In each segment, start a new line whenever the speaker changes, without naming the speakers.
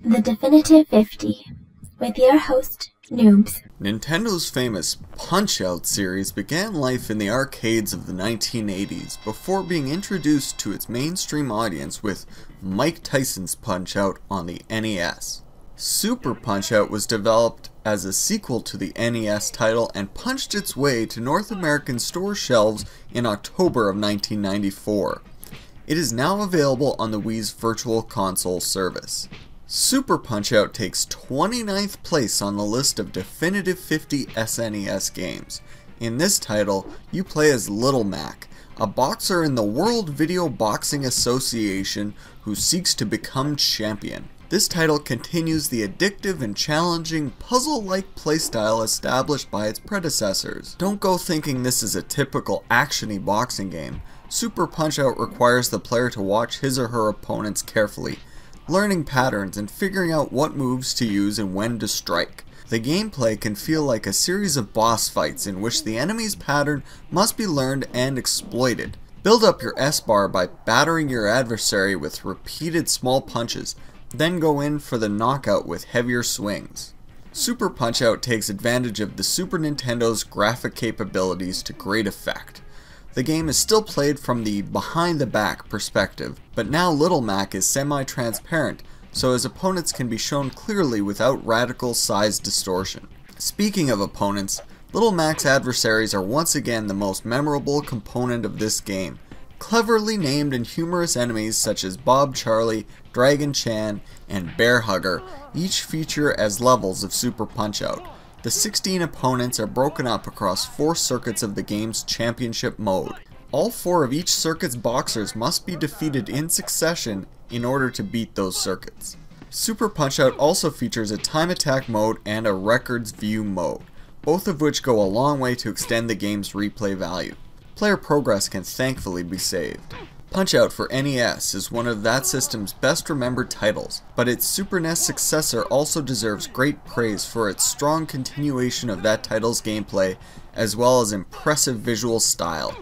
The Definitive 50, with your host, Noobs.
Nintendo's famous Punch-Out series began life in the arcades of the 1980s before being introduced to its mainstream audience with Mike Tyson's Punch-Out on the NES. Super Punch-Out was developed as a sequel to the NES title and punched its way to North American store shelves in October of 1994. It is now available on the Wii's Virtual Console service. Super Punch-Out takes 29th place on the list of Definitive 50 SNES games. In this title, you play as Little Mac, a boxer in the World Video Boxing Association who seeks to become champion. This title continues the addictive and challenging puzzle-like playstyle established by its predecessors. Don't go thinking this is a typical action-y boxing game. Super Punch-Out requires the player to watch his or her opponents carefully, learning patterns and figuring out what moves to use and when to strike. The gameplay can feel like a series of boss fights in which the enemy's pattern must be learned and exploited. Build up your S-bar by battering your adversary with repeated small punches, then go in for the knockout with heavier swings. Super Punch-Out takes advantage of the Super Nintendo's graphic capabilities to great effect. The game is still played from the behind-the-back perspective, but now Little Mac is semi-transparent, so his opponents can be shown clearly without radical size distortion. Speaking of opponents, Little Mac's adversaries are once again the most memorable component of this game. Cleverly named and humorous enemies such as Bob Charlie, Dragon Chan, and Bear Hugger each feature as levels of Super Punch-Out. The 16 opponents are broken up across 4 circuits of the game's championship mode. All 4 of each circuit's boxers must be defeated in succession in order to beat those circuits. Super Punch-Out also features a time attack mode and a records view mode, both of which go a long way to extend the game's replay value. Player progress can thankfully be saved. Punch-Out for NES is one of that system's best remembered titles, but its Super NES successor also deserves great praise for its strong continuation of that title's gameplay as well as impressive visual style.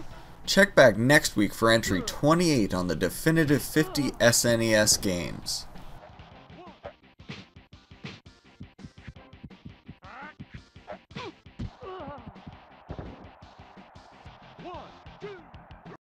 Check back next week for entry 28 on the Definitive 50 SNES games.